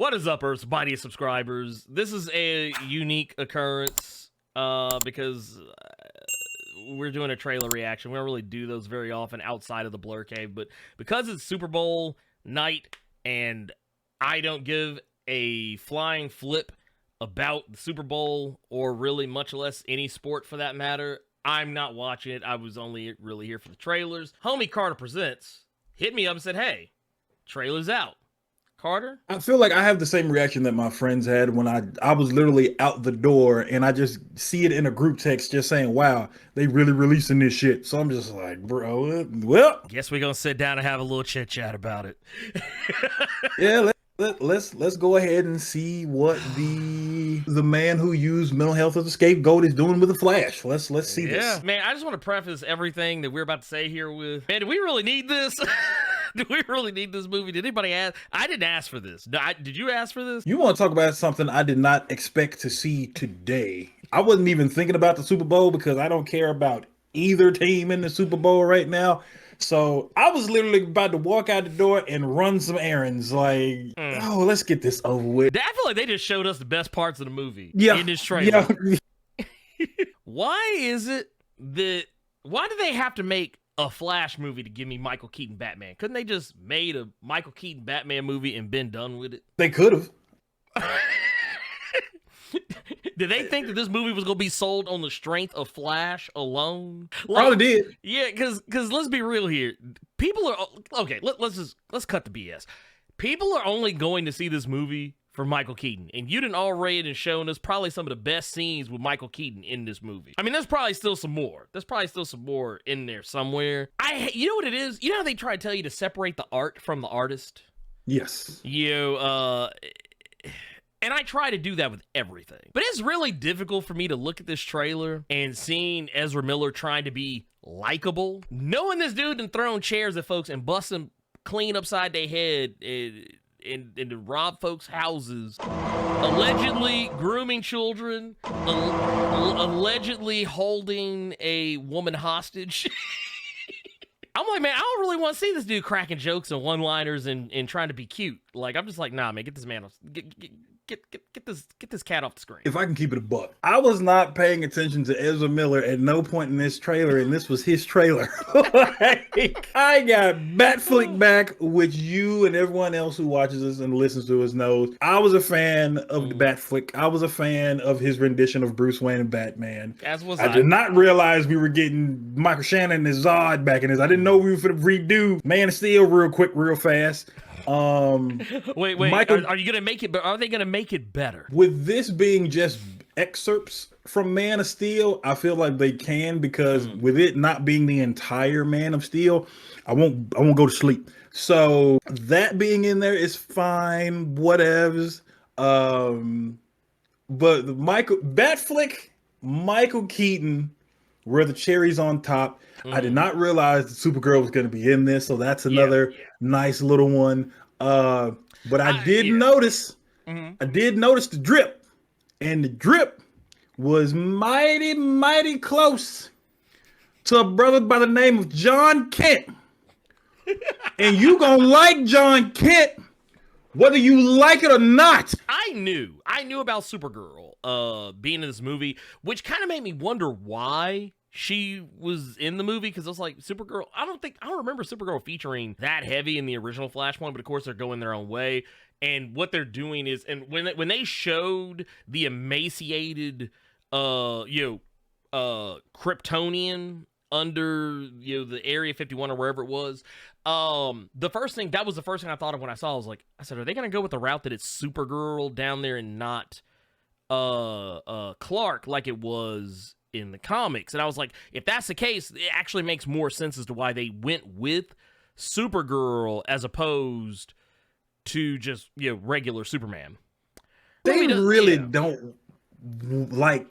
What is up, Earth's mightiest subscribers? This is a unique occurrence because we're doing a trailer reaction. We don't really do those very often outside of the Blur Cave, but because it's Super Bowl night and I don't give a flying flip about the Super Bowl or really much less any sport for that matter, I'm not watching it. I was only really here for the trailers. Homie Carter Presents hit me up and said, hey, trailer's out. Carter? I feel like I have the same reaction that my friends had when I was literally out the door and I just see it in a group text just saying, wow, they really releasing this shit. So I'm just like, bro, well. Guess we're going to sit down and have a little chit chat about it. Yeah, let's go ahead and see what the man who used mental health as a scapegoat is doing with the Flash. Let's see this. Man, I just want to preface everything that we're about to say here with, man, do we really need this? Do we really need this movie? Did anybody ask? I didn't ask for this. Did you ask for this? You want to talk about something I did not expect to see today. I wasn't even thinking about the Super Bowl because I don't care about either team in the Super Bowl right now. So I was literally about to walk out the door and run some errands. Like, oh, let's get this over with. I feel like they just showed us the best parts of the movie in this trailer. Yeah. Why is it that, why do they have to make a Flash movie to give me Michael Keaton Batman? Couldn't they just made a Michael Keaton Batman movie and been done with it? They could have. Did they think that this movie was going to be sold on the strength of Flash alone? Probably did. Yeah, because let's be real here. People are, okay, let's cut the BS. People are only going to see this movie for Michael Keaton, and you done already shown us probably some of the best scenes with Michael Keaton in this movie. I mean, there's probably still some more. There's probably still some more in there somewhere. You know what it is? You know how they try to tell you to separate the art from the artist? Yes. And I try to do that with everything. But it's really difficult for me to look at this trailer and seeing Ezra Miller trying to be likable, knowing this dude done thrown chairs at folks and bust them clean upside their head and to rob folks' houses, allegedly grooming children, allegedly holding a woman hostage. I'm like, man, I don't really want to see this dude cracking jokes and one-liners and trying to be cute. Like, I'm just like, nah, man, get this man off. Get this cat off the screen. If I can keep it a buck, I was not paying attention to Ezra Miller at no point in this trailer, and this was his trailer. I got Batflick back, which you and everyone else who watches us and listens to us knows. I was a fan of the Batflick. I was a fan of his rendition of Bruce Wayne and Batman. As was I did not realize we were getting Michael Shannon and Zod back in this. I didn't know we were going to redo Man of Steel real quick, real fast. Wait, Michael, are you gonna make it? Are they gonna make it better? With this being just excerpts from Man of Steel, I feel like they can, because with it not being the entire Man of Steel, I won't go to sleep. So that being in there is fine, whatevs. But Batflick, Michael Keaton were the cherries on top. I did not realize that Supergirl was going to be in this, so that's another nice little one. But I did notice, I did notice the drip, and the drip was mighty close to a brother by the name of John Kent. And you gonna like John Kent, whether you like it or not. I knew about Supergirl being in this movie, which kind of made me wonder why she was in the movie, because I was like, Supergirl, I don't remember Supergirl featuring that heavy in the original Flash one, but of course they're going their own way. And what they're doing is, and when they showed the emaciated Kryptonian under the Area 51 or wherever it was, the first thing I thought of when I saw it, I said, are they gonna go with the route that it's Supergirl down there and not Clark like it was in the comics? And I was like, if that's the case, it actually makes more sense as to why they went with Supergirl as opposed to just regular Superman. They really don't like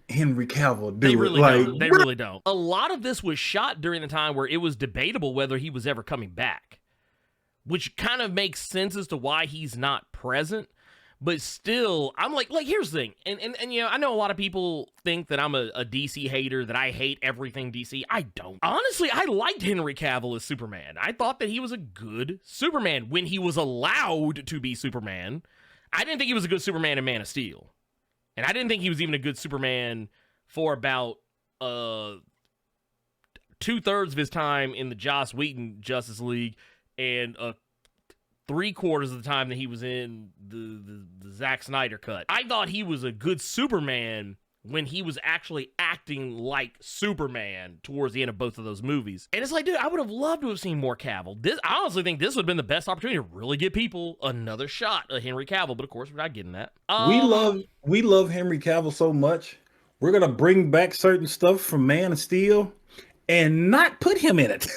Henry Cavill, do they really don't. They really don't. A lot of this was shot during the time where it was debatable whether he was ever coming back, which kind of makes sense as to why he's not present. But still, I'm like here's the thing, and I know a lot of people think that I'm a DC hater, that I hate everything DC. I don't. Honestly, I liked Henry Cavill as Superman. I thought that he was a good Superman when he was allowed to be Superman. I didn't think he was a good Superman in Man of Steel. And I didn't think he was even a good Superman for about 2/3 of his time in the Joss Whedon Justice League and 3/4 of the time that he was in the Zack Snyder cut. I thought he was a good Superman when he was actually acting like Superman towards the end of both of those movies. And it's like, dude, I would have loved to have seen more Cavill. I honestly think this would have been the best opportunity to really give people another shot of Henry Cavill, but of course we're not getting that. We love Henry Cavill so much. We're gonna bring back certain stuff from Man of Steel and not put him in it.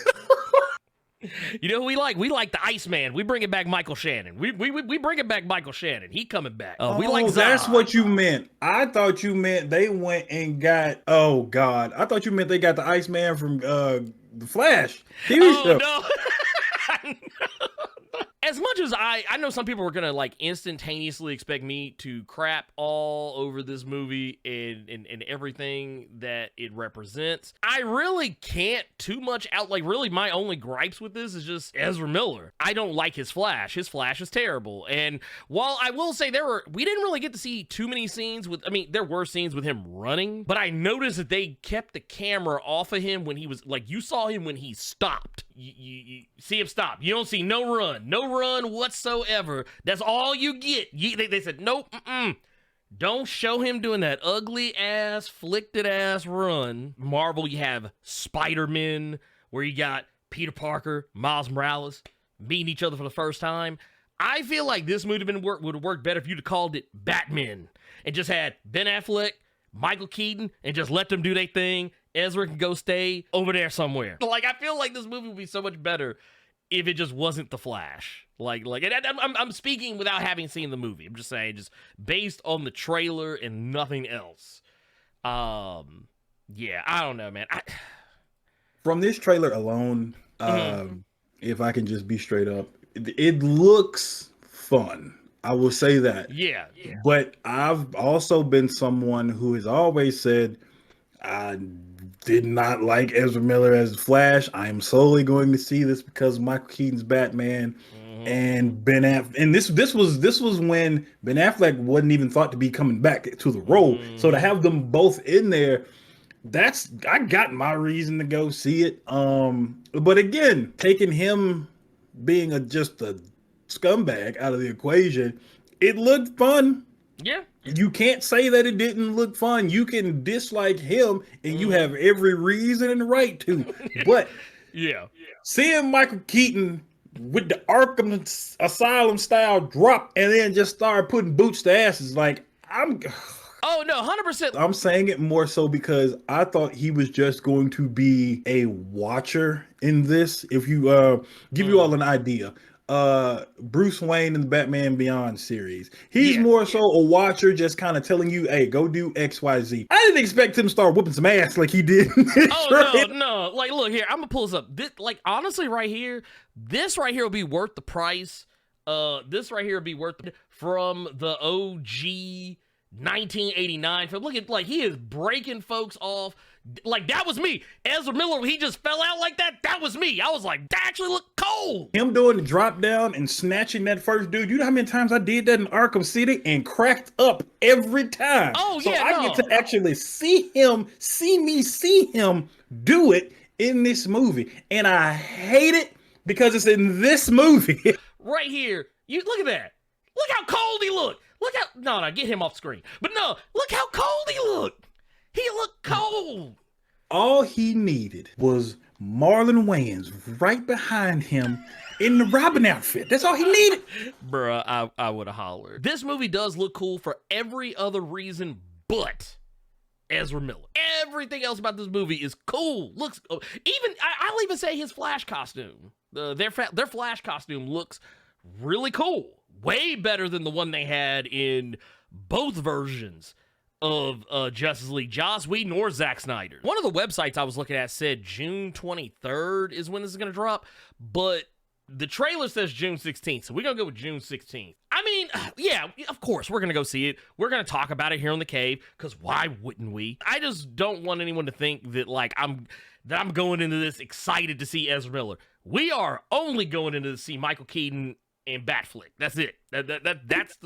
You know who we like? We like the Iceman. We bring it back Michael Shannon. We bring it back Michael Shannon. He coming back. We like Zod. That's what you meant. I thought you meant they went and got, oh God. I thought you meant they got the Iceman from The Flash TV show. No. As much as I know some people were gonna like instantaneously expect me to crap all over this movie and everything that it represents, I really can't too much out. Like, really, my only gripes with this is just Ezra Miller. I don't like his Flash. His Flash is terrible. And while I will say we didn't really get to see too many scenes with. I mean, there were scenes with him running, but I noticed that they kept the camera off of him when he was like, you saw him when he stopped. You see him stop. You don't see no run whatsoever. That's all you get. They said, nope, don't show him doing that ugly ass, flicked ass run. Marvel, you have Spider-Man, where you got Peter Parker, Miles Morales, meeting each other for the first time. I feel like this would have worked better if you'd have called it Batman and just had Ben Affleck, Michael Keaton, and just let them do their thing. Ezra can go stay over there somewhere. Like, I feel like this movie would be so much better if it just wasn't The Flash. And I'm speaking without having seen the movie. I'm just saying, just based on the trailer and nothing else. Yeah, I don't know, man. From this trailer alone, if I can just be straight up, it looks fun. I will say that. Yeah. But I've also been someone who has always said, I did not like Ezra Miller as Flash. I am solely going to see this because Michael Keaton's Batman and Ben Affleck. And this was when Ben Affleck wasn't even thought to be coming back to the role. So to have them both in there, I got my reason to go see it. But again, taking him being just a scumbag out of the equation, it looked fun. Yeah. You can't say that it didn't look fun. You can dislike him, and you have every reason and right to. But seeing Michael Keaton with the Arkham Asylum style drop and then just start putting boots to asses, like, oh no, 100%. I'm saying it more so because I thought he was just going to be a watcher in this. If you give you all an idea. Bruce Wayne in the Batman Beyond series. He's more so a watcher, just kind of telling you, hey, go do XYZ. I didn't expect him to start whooping some ass like he did. No. Like, look here, I'm gonna pull this up. Honestly, this right here will be worth the price. This right here will be worth from the OG 1989 film. Look at, like, he is breaking folks off. Like, that was me. Ezra Miller, he just fell out like that. That was me. I was like, that actually looked cold. Him doing the drop down and snatching that first dude. You know how many times I did that in Arkham City and cracked up every time? Oh, so yeah, I get to actually see him do it in this movie. And I hate it because it's in this movie. Right here. You look at that. Look how cold he looked. No, get him off screen. But no, look how cold he looked. He looked cold. All he needed was Marlon Wayans right behind him in the Robin outfit. That's all he needed. Bruh, I would have hollered. This movie does look cool for every other reason but Ezra Miller. Everything else about this movie is cool. Looks even. I'll even say his Flash costume. Their Flash costume looks really cool. Way better than the one they had in both versions of Justice League, Joss Whedon or Zack Snyder. One of the websites I was looking at said June 23rd is when this is going to drop, but the trailer says June 16th, so we're going to go with June 16th. I mean, yeah, of course, we're going to go see it. We're going to talk about it here on The Cave, because why wouldn't we? I just don't want anyone to think that, like, I'm going into this excited to see Ezra Miller. We are only going into this to see Michael Keaton and Batflick. That's it. That's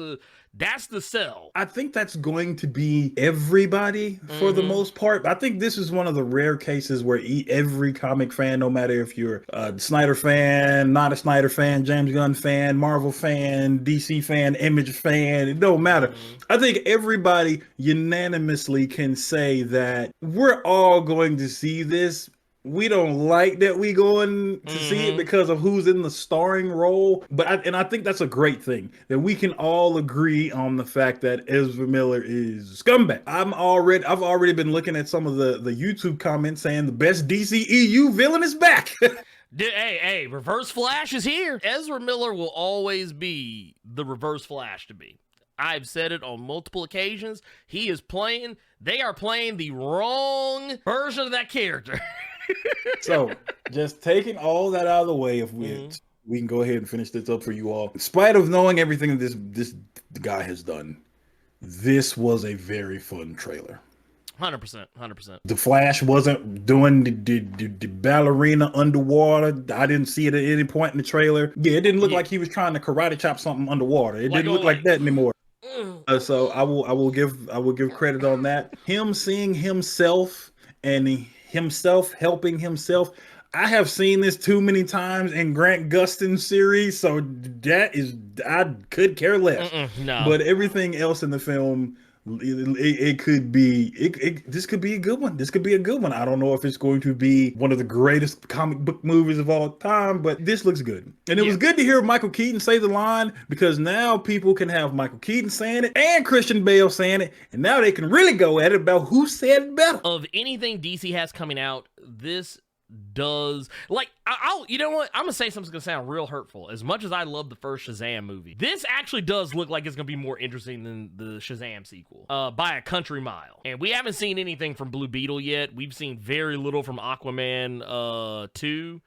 the sell. I think that's going to be everybody for the most part. I think this is one of the rare cases where every comic fan, no matter if you're a Snyder fan, not a Snyder fan, James Gunn fan, Marvel fan, DC fan, Image fan, it don't matter. I think everybody unanimously can say that we're all going to see this. We don't like that we going to see it because of who's in the starring role, but I think that's a great thing that we can all agree on the fact that Ezra Miller is scumbag. I've already been looking at some of the YouTube comments saying the best DCEU villain is back. Hey, Reverse Flash is here. Ezra Miller will always be the Reverse Flash to me. I've said it on multiple occasions. They are playing the wrong version of that character. So, just taking all that out of the way, if we can go ahead and finish this up for you all. In spite of knowing everything that this guy has done, this was a very fun trailer. 100%. The Flash wasn't doing the ballerina underwater. I didn't see it at any point in the trailer. Yeah, it didn't look like he was trying to karate chop something underwater. It didn't look like that anymore. So I will give credit on that. Him seeing himself and himself helping himself. I have seen this too many times in Grant Gustin's series, so I could care less. No. But everything else in the film, this could be a good one. This could be a good one. I don't know if it's going to be one of the greatest comic book movies of all time, but this looks good. And it was good to hear Michael Keaton say the line, because now people can have Michael Keaton saying it and Christian Bale saying it, and now they can really go at it about who said it better. Of anything DC has coming out, this does, like, you know what, I'm gonna say something's gonna sound real hurtful. As much as I love the first Shazam movie, this actually does look like it's gonna be more interesting than the Shazam sequel by a country mile. And we haven't seen anything from Blue Beetle yet. We've seen very little from Aquaman 2,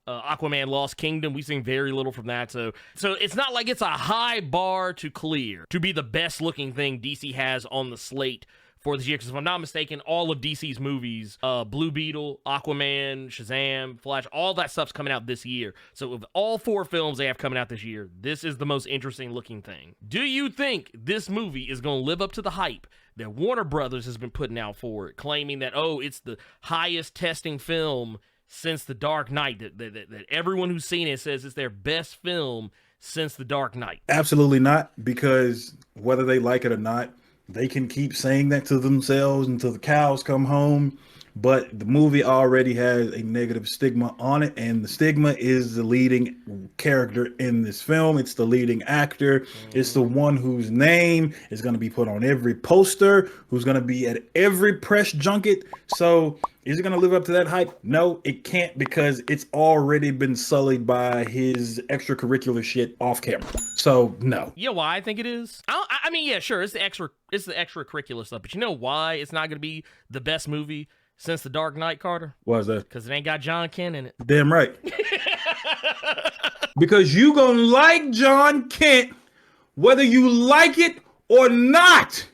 Aquaman Lost Kingdom. We've seen very little from that, so it's not like it's a high bar to clear to be the best looking thing DC has on the slate for this year, because if I'm not mistaken, all of DC's movies, Blue Beetle, Aquaman, Shazam, Flash, all that stuff's coming out this year. So of all 4 films they have coming out this year, this is the most interesting looking thing. Do you think this movie is going to live up to the hype that Warner Brothers has been putting out for it, claiming that, oh, it's the highest testing film since The Dark Knight, that everyone who's seen it says it's their best film since The Dark Knight? Absolutely not, because whether they like it or not, they can keep saying that to themselves until the cows come home. But the movie already has a negative stigma on it, and the stigma is the leading character in this film. It's the leading actor. It's the one whose name is going to be put on every poster, who's going to be at every press junket. So is it going to live up to that hype? No, it can't, because it's already been sullied by his extracurricular shit off camera. So no. You know why I think it is? I mean, yeah, sure, it's the extracurricular stuff, but you know why it's not going to be the best movie since The Dark Knight, Carter? Why is that? Because it ain't got John Kent in it. Damn right. Because you gonna like John Kent whether you like it or not.